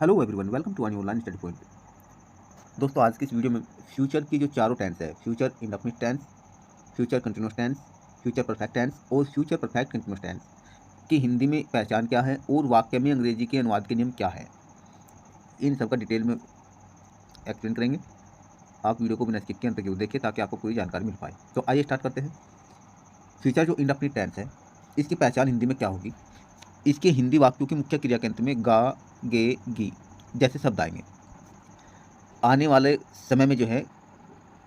Hello everyone, welcome to new online study point. दोस्तों, आज की इस वीडियो में फ्यूचर की जो चारों टेंस है, future indefinite tense, future continuous tense, future perfect tense और फ्यूचर परफेक्ट कंटिन्यूअस टेंस की हिंदी में पहचान क्या है और वाक्य में अंग्रेजी के अनुवाद के नियम क्या है, इन सब का डिटेल में एक्सप्लेन करेंगे। आप वीडियो को बिना स्किप के अंत तक जरूर देखिए ताकि आपको पूरी जानकारी मिल पाए। तो आइए स्टार्ट करते हैं। फ्यूचर जो इंडेफिनिट टेंस है, इसकी पहचान हिंदी में क्या होगी? इसके हिंदी वाक्यों की मुख्य क्रिया के अंत में गा, गे, गी जैसे शब्द आएंगे। आने वाले समय में जो है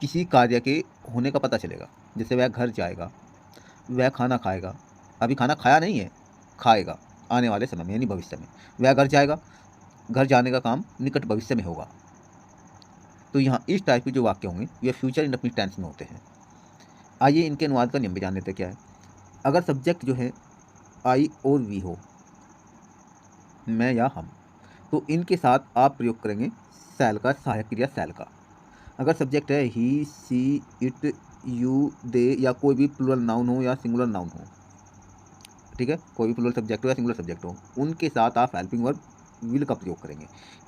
किसी कार्य के होने का पता चलेगा। जैसे वह घर जाएगा, वह खाना खाएगा। अभी खाना खाया नहीं है, खाएगा आने वाले समय में यानी भविष्य में। वह घर जाएगा, घर जाने का काम निकट भविष्य में होगा। तो यहाँ इस टाइप के जो वाक्य होंगे ये फ्यूचर इंडेफिनिट टेंस में होते हैं। आइए इनके अनुवाद का नियम भी जान लेते हैं क्या है। अगर सब्जेक्ट जो है आई और वी हो, मैं या हम, तो इनके साथ आप प्रयोग करेंगे सैल का, सहायक क्रिया सैल का। अगर सब्जेक्ट है ही, सी, इट, यू, दे या कोई भी प्लूरल नाउन हो या सिंगुलर नाउन हो, ठीक है, कोई भी प्लूरल सब्जेक्ट हो या सिंगुलर सब्जेक्ट हो, उनके साथ आप हेल्पिंग वर्ब विल का प्रयोग करेंगे।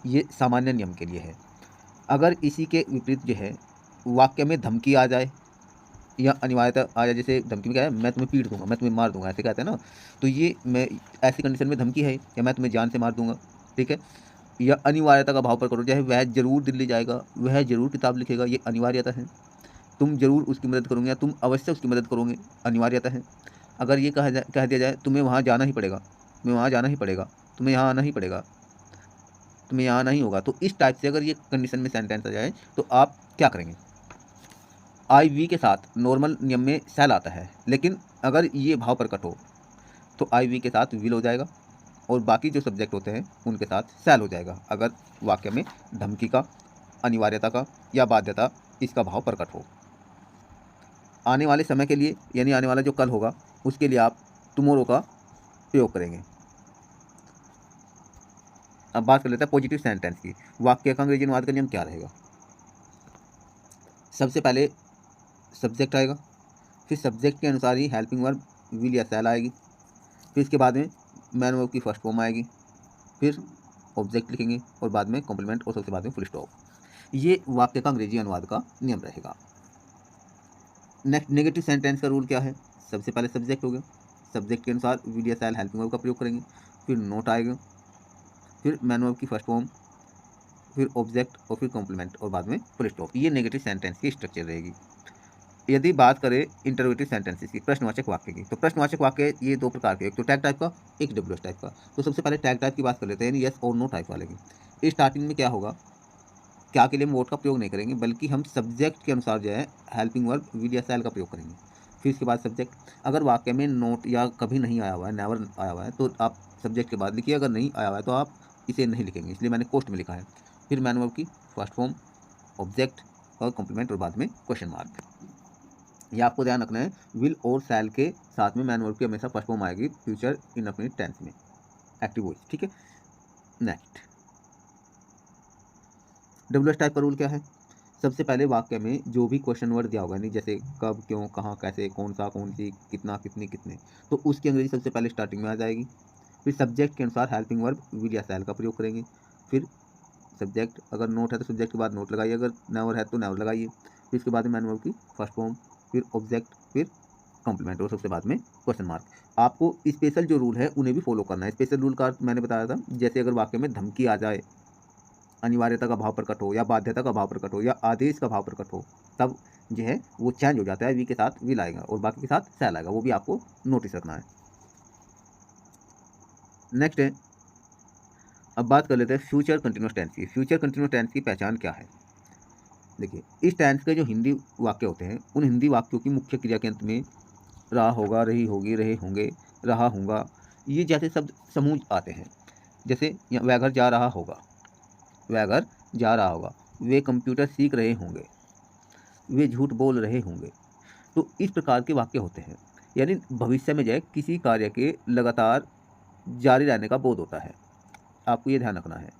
ये सामान्य नियम के लिए है। अगर इसी के विपरीत जो है वाक्य में धमकी आ जाए या अनिवार्यता आ जाए, जैसे धमकी में क्या है, मैं तुम्हें पीट दूंगा, मैं तुम्हें मार दूंगा, ऐसे कहते हैं ना, तो ये मैं ऐसी कंडीशन में धमकी है या मैं तुम्हें जान से मार दूंगा, ठीक है। या अनिवार्यता का भाव पर करो, चाहे वह जरूर दिल्ली जाएगा, वह जरूर किताब लिखेगा, ये अनिवार्यता है। तुम जरूर उसकी मदद करोगे या तुम अवश्य उसकी मदद करोगे, अनिवार्यता है। अगर ये कह दिया जाए तुम्हें वहाँ जाना ही पड़ेगा, तुम्हें वहाँ जाना ही पड़ेगा, तुम्हें यहाँ आना ही पड़ेगा, तुम्हें यहाँ आना ही होगा, तो इस टाइप से अगर ये कंडीशन में सेंटेंस आ जाए तो आप क्या करेंगे? आई वी के साथ नॉर्मल नियम में सेल आता है, लेकिन अगर ये भाव प्रकट हो तो आई वी के साथ विल हो जाएगा और बाकी जो सब्जेक्ट होते हैं उनके साथ सेल हो जाएगा, अगर वाक्य में धमकी का, अनिवार्यता का या बाध्यता इसका भाव प्रकट हो। आने वाले समय के लिए यानी आने वाला जो कल होगा उसके लिए आप टुमारो का प्रयोग करेंगे। अब बात कर लेते हैं पॉजिटिव सेंटेंस की। वाक्य का अंग्रेजी अनुवाद का नियम क्या रहेगा? सबसे पहले सब्जेक्ट आएगा, फिर सब्जेक्ट के अनुसार ही हेल्पिंग वर्ब विल या सेल आएगी, फिर इसके बाद में मैन वर्ब की फर्स्ट फॉर्म आएगी, फिर ऑब्जेक्ट लिखेंगे और बाद में कॉम्प्लीमेंट और सबसे बाद में फुल स्टॉप। ये वाक्य का अंग्रेजी अनुवाद का नियम रहेगा। नेक्स्ट, नेगेटिव सेंटेंस का रूल क्या है? सबसे पहले सब्जेक्ट हो गया, सब्जेक्ट के अनुसार विल या सेल हेल्पिंग वर्ब का प्रयोग करेंगे, फिर नोट आएगा, फिर मैन वर्ब की फर्स्ट फॉर्म, फिर ऑब्जेक्ट और फिर कॉम्प्लीमेंट और बाद में फुल स्टॉप। ये नेगेटिव सेंटेंस की स्ट्रक्चर रहेगी। यदि बात करें इंटरोगेटिव सेंटेंसेस की, प्रश्नवाचक वाक्य की, तो प्रश्नवाचक वाक्य ये दो प्रकार के, एक तो टैग टाइप का, एक डब्ल्यूएस टाइप का। तो सबसे पहले टैग टाइप की बात कर लेते हैं, यानी यस और नो टाइप वाले की। स्टार्टिंग में क्या होगा, क्या के लिए हम वोट का प्रयोग नहीं करेंगे, बल्कि हम सब्जेक्ट के अनुसार जो है हेल्पिंग वर्ब विल या सेल का प्रयोग करेंगे। फिर इसके बाद सब्जेक्ट, अगर वाक्य में नोट या कभी नहीं आया हुआ है, नेवर आया हुआ है, तो आप सब्जेक्ट के बाद लिखिए, अगर नहीं आया हुआ है तो आप इसे नहीं लिखेंगे, इसलिए मैंने कोष्ट में लिखा है। फिर मैन वर्ब की फर्स्ट फॉर्म, ऑब्जेक्ट और कॉम्प्लीमेंट और बाद में क्वेश्चन मार्क। ये आपको ध्यान रखना है, विल और सेल के साथ में मैन वर्ब की हमेशा फर्स्ट फॉर्म आएगी फ्यूचर इंडेफिनिट टेंस में, एक्टिव वॉइस, ठीक है। नेक्स्ट, डब्ल्यूएस टाइप का रूल क्या है? सबसे पहले वाक्य में जो भी क्वेश्चन वर्ड दिया होगा, नहीं जैसे कब, क्यों, कहाँ, कैसे, कौन सा, कौन सी, कितना, कितनी, कितने, तो उसकी अंग्रेजी सबसे पहले स्टार्टिंग में आ जाएगी। फिर सब्जेक्ट के अनुसार हेल्पिंग वर्ब विल या सेल का प्रयोग करेंगे। फिर सब्जेक्ट, अगर नोट है तो सब्जेक्ट के बाद नोट लगाइए, अगर नेवर है तो नेवर लगाइए। फिर इसके बाद में मैन वर्ब की फर्स्ट फॉर्म, फिर ऑब्जेक्ट, फिर कॉम्प्लीमेंट और सबसे बाद में क्वेश्चन मार्क। आपको स्पेशल जो रूल है उन्हें भी फॉलो करना है। स्पेशल रूल का अर्थ मैंने बताया था, जैसे अगर वाक्य में धमकी आ जाए, अनिवार्यता का भाव प्रकट हो या बाध्यता का भाव प्रकट हो या आदेश का भाव प्रकट हो, तब जो है वो चेंज हो जाता है, वी के साथ विल आएगा और बाकी के साथ सेल आएगा, वो भी आपको नोटिस रखना है। नेक्स्ट है, अब बात कर लेते हैं फ्यूचर कंटिन्यूस टेंस की। फ्यूचर कंटिन्यूस टेंस की पहचान क्या है? देखिए, इस टेंस के जो हिंदी वाक्य होते हैं उन हिंदी वाक्यों की मुख्य क्रिया के अंत में रहा होगा, रही होगी, रहे होंगे, रहा होगा, ये जैसे शब्द समूह आते हैं। जैसे वह घर जा रहा होगा, वह घर जा रहा होगा, वे कंप्यूटर सीख रहे होंगे, वे झूठ बोल रहे होंगे। तो इस प्रकार के वाक्य होते हैं, यानी भविष्य में जो है किसी कार्य के लगातार जारी रहने का बोध होता है, आपको ये ध्यान रखना है।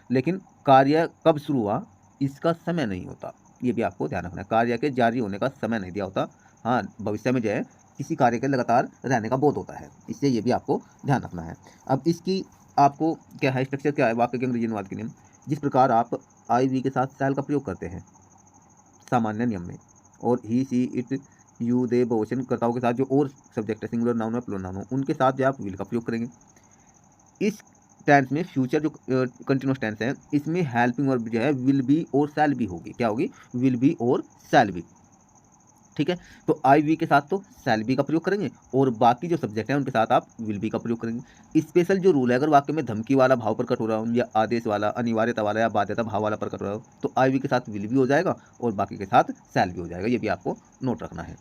लेकिन कार्य कब शुरू हुआ इसका समय नहीं होता, ये भी आपको ध्यान रखना है। कार्य के जारी होने का समय नहीं दिया होता, हाँ भविष्य में जो है किसी कार्य के लगातार रहने का बोध होता है, इससे ये भी आपको ध्यान रखना है। अब इसकी आपको क्या है, स्ट्रक्चर क्या है वाक्य के अंग्रेजी अनुवाद के नियम, जिस प्रकार आप आई वी के साथ शैल का प्रयोग करते हैं सामान्य नियम में, और ही सी इट यू दे बहुवचन कर्ताओं के साथ जो और सब्जेक्ट है, सिंगुलर नाउन और प्लूरल नाउन हो, उनके साथ भी आप विल का प्रयोग करेंगे। इस टेंस में फ्यूचर जो कंटिन्यूअस टेंस है, इसमें हेल्पिंग वर्ब जो है विल बी और शैल बी होगी। क्या होगी? विल बी और शैल बी। ठीक है, तो आई वी के साथ तो शैल बी का प्रयोग करेंगे और बाकी जो सब्जेक्ट हैं उनके साथ आप विल बी का प्रयोग करेंगे। स्पेशल जो रूल है, अगर वाक्य में धमकी वाला भाव प्रकट हो रहा हो, या आदेश वाला, अनिवार्यता वाला, या बाध्यता भाव वाला प्रकट हो रहा हो, तो आई वी के साथ विल भी हो जाएगा और बाकी के साथ शैल भी हो जाएगा। ये भी आपको नोट रखना है।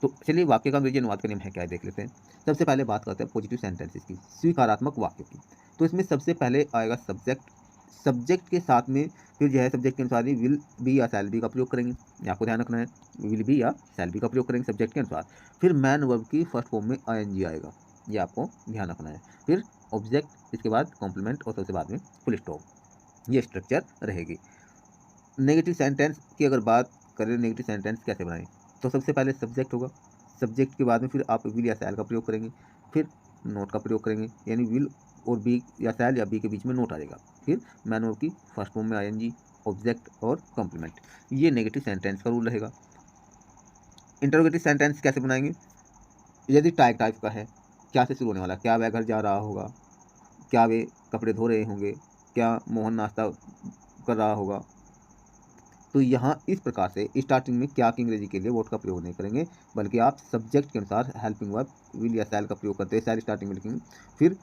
तो चलिए वाक्य का अंग्रेजी अनुवाद का नियम है क्या है देख लेते हैं। सबसे पहले बात करते हैं पॉजिटिव सेंटेंसेस की, स्वीकारात्मक वाक्यों की। तो इसमें सबसे पहले आएगा सब्जेक्ट। सब्जेक्ट के साथ में फिर जो है सब्जेक्ट के अनुसार ही विल बी या शैल बी का प्रयोग करेंगे। ये आपको ध्यान रखना है, विल बी या शैल बी का प्रयोग करेंगे सब्जेक्ट के अनुसार। फिर मैन वर्ब की फर्स्ट फॉर्म में आईएनजी आएगा, ये आपको ध्यान रखना है। फिर ऑब्जेक्ट, इसके बाद कॉम्प्लीमेंट और सबसे बाद में फुल स्टॉप। ये स्ट्रक्चर रहेगी। नेगेटिव सेंटेंस की अगर बात करें, नेगेटिव सेंटेंस कैसे बनाएं, तो सबसे पहले सब्जेक्ट होगा, सब्जेक्ट के बाद में फिर आप विल या शैल का प्रयोग करेंगे, फिर नोट का प्रयोग करेंगे, यानी विल और बी या शैल या बी के बीच में नोट आ जाएगा। फिर मैन वर्ब की फर्स्ट फॉर्म में आईएनजी, ऑब्जेक्ट और कॉम्प्लीमेंट। ये नेगेटिव सेंटेंस का रूल रहेगा। इंटरोगेटिव सेंटेंस कैसे बनाएंगे? यदि टाइप का है, क्या से शुरू होने वाला, क्या वह घर जा रहा होगा, क्या वे कपड़े धो रहे होंगे, क्या मोहन नाश्ता कर रहा होगा, तो यहाँ इस प्रकार से स्टार्टिंग में क्या की अंग्रेजी के लिए वोट का प्रयोग नहीं करेंगे, बल्कि आप सब्जेक्ट के अनुसार हेल्पिंग वर्ब विल या शैल का प्रयोग करते हैं। शैल स्टार्टिंग में लिखेंगे, फिर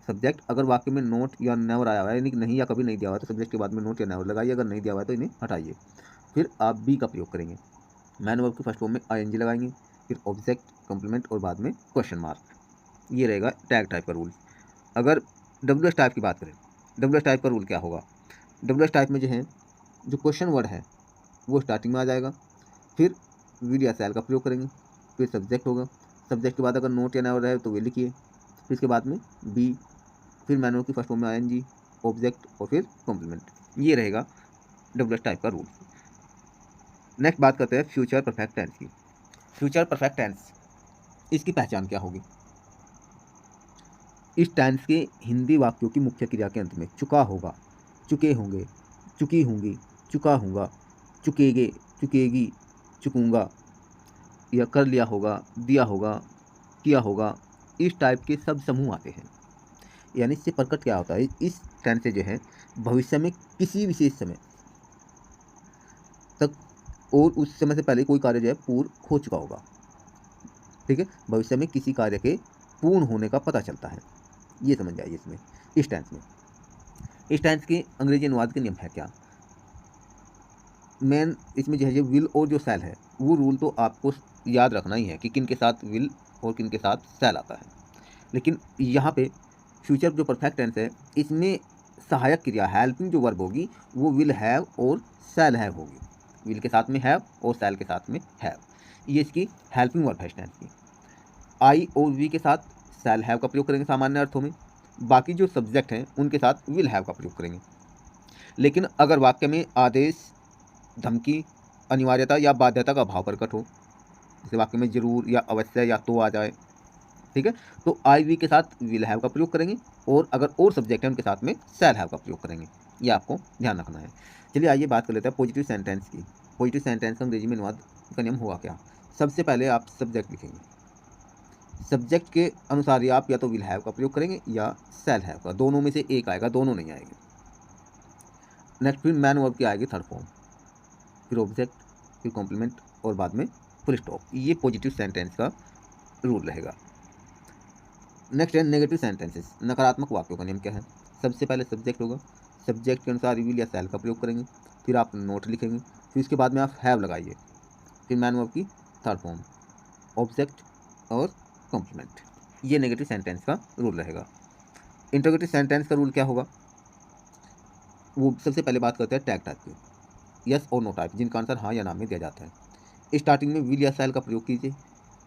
सब्जेक्ट। अगर वाक्य में नोट या नेवर आया हुआ है, यानी कि नहीं या कभी नहीं दिया हुआ है, तो सब्जेक्ट के बाद में नोट या नेवर लगाइए। अगर नहीं दिया हुआ है तो इन्हें हटाइए। फिर आप बी का प्रयोग करेंगे, मैन वर्ब की फर्स्ट फॉर्म में आईएनजी लगाएंगे, फिर ऑब्जेक्ट, कॉम्प्लीमेंट और बाद में क्वेश्चन मार्क। ये रहेगा टैग टाइप का रूल। अगर डब्ल्यू एस टाइप की बात करें, डब्ल्यू एस टाइप का रूल क्या होगा? डब्ल्यू एस टाइप में जो है, जो क्वेश्चन वर्ड है वो स्टार्टिंग में आ जाएगा, फिर विल या शैल का प्रयोग करेंगे, फिर सब्जेक्ट होगा, सब्जेक्ट के बाद अगर नोट या नेवर रहे तो वे लिखिए, फिर इसके बाद में बी, फिर मैन वर्ब की फर्स्ट फॉर्म में आईएनजी, ऑब्जेक्ट और फिर कॉम्प्लीमेंट। ये रहेगा डब्ल्यू एस टाइप का रूल। नेक्स्ट बात करते हैं फ्यूचर परफेक्ट टेंस की। फ्यूचर परफेक्ट टेंस, इसकी पहचान क्या होगी? इस टेंस के हिंदी वाक्यों की मुख्य क्रिया के अंत में चुका होगा, चुके होंगे, चुकी होंगी, चुका होगा, चुकेगे, चुकेगी, चुकूंगा, या कर लिया होगा, दिया होगा, किया होगा, इस टाइप के सब समूह आते हैं। यानी इससे प्रकट क्या होता है, इस टेंस से जो है भविष्य में किसी विशेष समय तक और उस समय से पहले कोई कार्य जो है पूर्ण हो चुका होगा। ठीक है, भविष्य में किसी कार्य के पूर्ण होने का पता चलता है, ये समझ जाइए इसमें, इस टेंस में। इस टेंस के अंग्रेजी अनुवाद के नियम है क्या? मेन इसमें जो है विल और जो शैल है, वो रूल तो आपको याद रखना ही है कि किन के साथ विल और किन के साथ शैल आता है। लेकिन यहाँ पे फ्यूचर जो परफेक्ट टेंस है, इसमें सहायक क्रिया हेल्पिंग जो वर्ब होगी वो विल हैव और शैल हैव होगी। विल के साथ में हैव और शैल के साथ में हैव, ये इसकी हेल्पिंग वर्ब है इस टेंस की। आई और वी के साथ शैल हैव का प्रयोग करेंगे सामान्य अर्थों में, बाकी जो सब्जेक्ट हैं उनके साथ विल हैव का प्रयोग करेंगे। लेकिन अगर वाक्य में आदेश, धमकी, अनिवार्यता या बाध्यता का भाव प्रकट हो, जैसे वाक्य में जरूर या अवश्य या तो आ जाए, ठीक है, तो आई वी के साथ विल हैव का प्रयोग करेंगे, और अगर और सब्जेक्ट है उनके साथ में शैल हैव का प्रयोग करेंगे। ये आपको ध्यान रखना है। चलिए आइए बात कर लेते हैं पॉजिटिव सेंटेंस की। पॉजिटिव सेंटेंस का अंग्रेजी में अनुवाद का नियम होगा क्या? सबसे पहले आप सब्जेक्ट लिखेंगे, सब्जेक्ट के अनुसार ही आप या तो विल हैव का प्रयोग करेंगे या शैल हैव का, दोनों में से एक आएगा, दोनों नहीं आएंगे। नेक्स्ट फिर मैन वर्ब की आएगी थर्ड फॉर्म, फिर ऑब्जेक्ट, फिर कॉम्प्लीमेंट और बाद में फुल स्टॉप। ये पॉजिटिव सेंटेंस का रूल रहेगा। नेक्स्ट है नेगेटिव सेंटेंसेस, नकारात्मक वाक्यों का नियम क्या है? सबसे पहले सब्जेक्ट होगा, सब्जेक्ट के अनुसार विल या शैल का प्रयोग करेंगे, फिर आप नोट लिखेंगे, फिर इसके बाद में आप हैव लगाइए, फिर मैन वर्ब की थर्ड फॉर्म, ऑब्जेक्ट और कॉम्प्लीमेंट। ये नेगेटिव सेंटेंस का रूल रहेगा। इंटरोगेटिव सेंटेंस का रूल क्या होगा? वो सबसे पहले बात करते हैं टैग टाइप की, यस और नो टाइप, जिनका आंसर हाँ या ना में दिया जाता है। स्टार्टिंग में विल या शैल का प्रयोग कीजिए,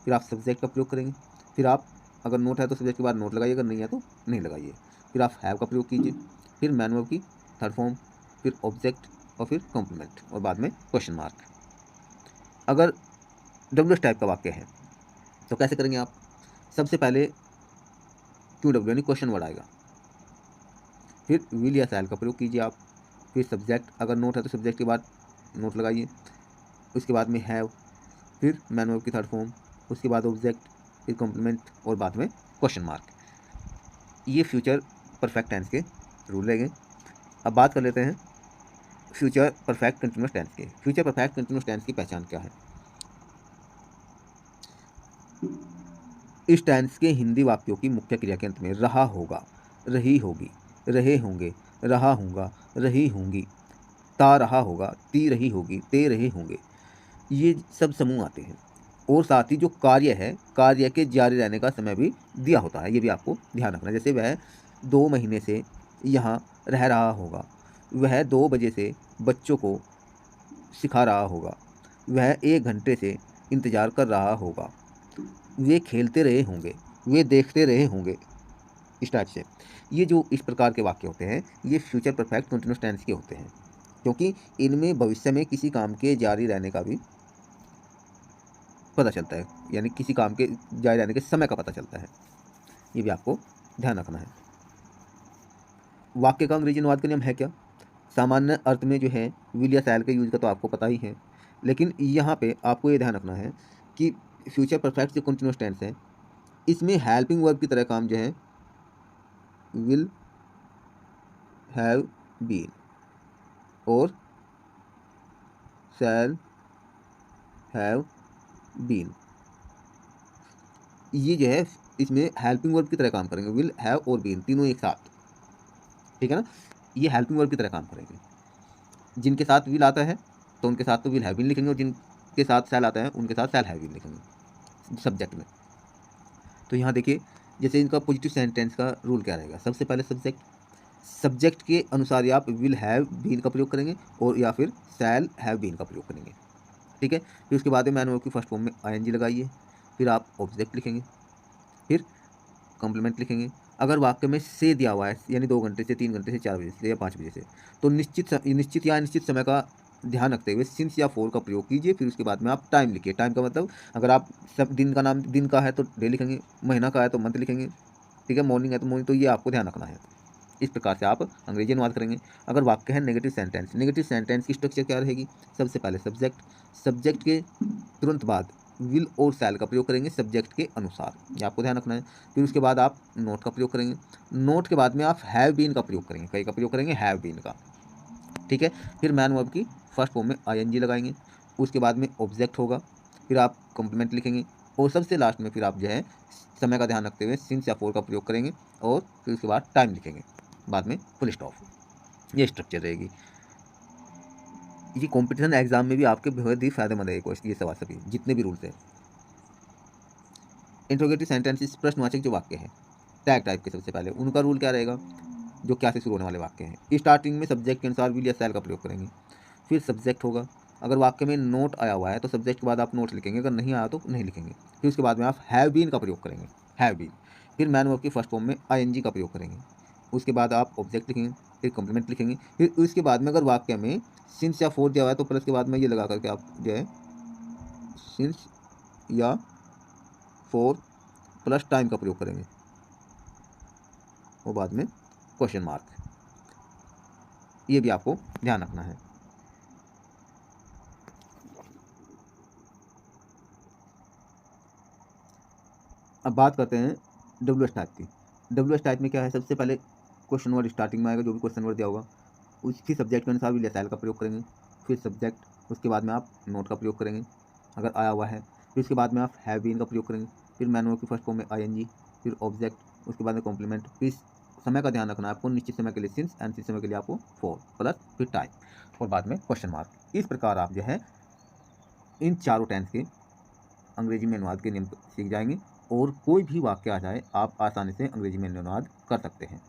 फिर आप सब्जेक्ट का प्रयोग करेंगे, फिर आप अगर नोट है तो सब्जेक्ट के बाद नोट लगाइए, अगर नहीं है तो नहीं लगाइए, फिर आप हैव का प्रयोग कीजिए, फिर मैन वर्ब की थर्ड फॉर्म, फिर ऑब्जेक्ट और फिर कॉम्प्लीमेंट और बाद में क्वेश्चन मार्क। अगर डब्ल्यू एस टाइप का वाक्य है तो कैसे करेंगे आप? सबसे पहले क्यू डब्ल्यू यानी क्वेश्चन वर्ड आएगा, फिर विल या शैल का प्रयोग कीजिए आप। फिर सब्जेक्ट, अगर नोट है तो सब्जेक्ट के बाद नोट लगाइए। उसके बाद में हैव, फिर मैन वर्ब की थर्ड फॉर्म, उसके बाद ऑब्जेक्ट, फिर कॉम्प्लीमेंट और बाद में क्वेश्चन मार्क। ये फ्यूचर परफेक्ट टेंस के रूल रहेंगे। अब बात कर लेते हैं फ्यूचर परफेक्ट कंटिन्यूअस टेंस के। फ्यूचर परफेक्ट कंटिन्यूअस टेंस की पहचान क्या है? इस टेंस के हिंदी वाक्यों की मुख्य क्रिया के अंत में रहा होगा, रही होगी, रहे होंगे, रहा होगा, रही होंगी, ता रहा होगा, ती रही होगी, ते रहे होंगे, ये सब समूह आते हैं। और साथ ही जो कार्य है, कार्य के जारी रहने का समय भी दिया होता है, ये भी आपको ध्यान रखना है। जैसे वह 2 महीने से यहाँ रह रहा होगा, वह 2 बजे से बच्चों को सिखा रहा होगा, वह 1 घंटे से इंतज़ार कर रहा होगा, वे खेलते रहे होंगे, वे देखते रहे होंगे, इस टाइप से। ये जो इस प्रकार के वाक्य होते हैं, ये फ्यूचर परफेक्ट कंटिन्यूअस टेंस के होते हैं, क्योंकि इनमें भविष्य में किसी काम के जारी रहने का भी पता चलता है, यानी किसी काम के जारी रहने के समय का पता चलता है। ये भी आपको ध्यान रखना है। वाक्य का अंग्रेजी अनुवाद का नियम है क्या? सामान्य अर्थ में जो है विल या शैल के यूज का तो आपको पता ही है, लेकिन यहाँ पे आपको ये ध्यान रखना है कि फ्यूचर परफेक्ट जो कंटिन्यूअस टेंस है, इसमें हेल्पिंग वर्ब की तरह काम जो है विल हैव बीन और शैल हैव बीन, ये जो है इसमें हेल्पिंग वर्ब की तरह काम करेंगे। विल हैव और बीन तीनों एक साथ, ठीक है ना, ये हेल्पिंग वर्ब की तरह काम करेंगे। जिनके साथ विल आता है तो उनके साथ तो विल हैव बीन लिखेंगे, और जिनके साथ शैल आता है उनके साथ शैल हैव बीन लिखेंगे सब्जेक्ट में। तो यहाँ देखिए, जैसे इनका पॉजिटिव सेंटेंस का रूल क्या रहेगा? सबसे पहले सब्जेक्ट के अनुसार या आप विल हैव बीन का प्रयोग करेंगे और या फिर शैल हैव बीन का प्रयोग करेंगे, ठीक है। फिर उसके बाद में मैन वर्ब की फर्स्ट फॉर्म में आईएनजी लगाइए, फिर आप ऑब्जेक्ट लिखेंगे, फिर कॉम्प्लीमेंट लिखेंगे। अगर वाक्य में से दिया हुआ है, यानी 2 घंटे से, 3 घंटे से, 4 बजे से या 5 बजे से, तो निश्चित या अनिश्चित समय का ध्यान रखते हुए सिंस या फॉर का प्रयोग कीजिए। फिर उसके बाद में आप टाइम लिखिए। टाइम का मतलब, अगर आप सब दिन का नाम दिन का है तो डे लिखेंगे, महीना का है तो मंथ लिखेंगे, ठीक है, मॉर्निंग है तो मॉर्निंग, तो ये आपको ध्यान रखना है। इस प्रकार से आप अंग्रेजी अनुवाद करेंगे। अगर वाक्य है नेगेटिव सेंटेंस की स्ट्रक्चर क्या रहेगी? सबसे पहले सब्जेक्ट के तुरंत बाद विल और शैल का प्रयोग करेंगे सब्जेक्ट के अनुसार, ये आपको ध्यान रखना है। फिर उसके बाद आप नोट का प्रयोग करेंगे। नोट के बाद में आप हैव बीन का प्रयोग करेंगे, कई का प्रयोग करेंगे, हैव बीन का, ठीक है। फिर मैन वर्ब की फर्स्ट फॉर्म में आईएनजी लगाएंगे, उसके बाद में ऑब्जेक्ट होगा, फिर आप कॉम्प्लीमेंट लिखेंगे, और सबसे लास्ट में फिर आप जो है समय का ध्यान रखते हुए सिंस या फॉर का प्रयोग करेंगे, और फिर उसके बाद टाइम लिखेंगे, बाद में फुल स्टॉप। ये स्ट्रक्चर रहेगी। ये कॉम्पिटिशन एग्जाम में भी आपके बहुत ही फायदेमंद है ये सवाल सभी जितने भी रूल्स हैं। इंट्रोगेटिव सेंटेंसेस, प्रश्नवाचक जो वाक्य है टैग टाइप के, सबसे पहले उनका रूल क्या रहेगा? जो क्या से शुरू होने वाले वाक्य हैं, स्टार्टिंग में सब्जेक्ट के अनुसार विल या शैल का प्रयोग करेंगे। फिर सब्जेक्ट होगा, अगर वाक्य में नोट आया हुआ है तो सब्जेक्ट के बाद आप नोट लिखेंगे, अगर नहीं आया तो नहीं लिखेंगे। फिर उसके बाद में आप हैव बीन का प्रयोग करेंगे, हैव बीन। फिर मैन वर्ब की फर्स्ट फॉर्म में आईएनजी का प्रयोग करेंगे, उसके बाद आप ऑब्जेक्ट लिखेंगे, फिर कॉम्प्लीमेंट लिखेंगे। फिर उसके बाद में अगर वाक्य में सिंस या फोर दिया हुआ है तो प्लस के बाद में ये लगा करके आप जो है सिंस या फोर प्लस टाइम का प्रयोग करेंगे, और बाद में क्वेश्चन मार्क। ये भी आपको ध्यान रखना है। अब बात करते हैं WH टाइप की। WH टाइप में क्या है? सबसे पहले क्वेश्चन वर्ड स्टार्टिंग में आएगा, जो भी क्वेश्चन वर्ड दिया होगा उसकी सब्जेक्ट के अनुसार विल या शैल का प्रयोग करेंगे। फिर सब्जेक्ट, उसके बाद में आप नोट का प्रयोग करेंगे अगर आया हुआ है। फिर उसके बाद में आप हैव बीन का प्रयोग करेंगे। फिर मैन वर्ब की फर्स्ट फॉर्म में आईएनजी, फिर ऑब्जेक्ट, उसके बाद में कॉम्प्लीमेंट। फिर समय का ध्यान रखना है आपको, निश्चित समय के लिए सिंस, अनिश्चित समय के लिए आपको फॉर, प्लस फिर टाइम, और बाद में क्वेश्चन मार्क। इस प्रकार आप जो है इन चारों टेंस के अंग्रेजी में अनुवाद के नियम सीख जाएंगे, और कोई भी वाक्य आ जाए आप आसानी से अंग्रेजी में अनुवाद कर सकते हैं।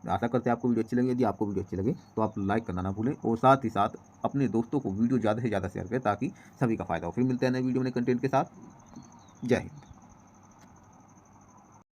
आशा करते हैं आपको वीडियो अच्छी लगी। यदि आपको वीडियो अच्छी लगे तो आप लाइक करना ना भूलें, और साथ ही साथ अपने दोस्तों को वीडियो ज़्यादा से ज़्यादा शेयर करें ताकि सभी का फायदा हो। फिर मिलते हैं नए वीडियो में नए कंटेंट के साथ। जय हिंद।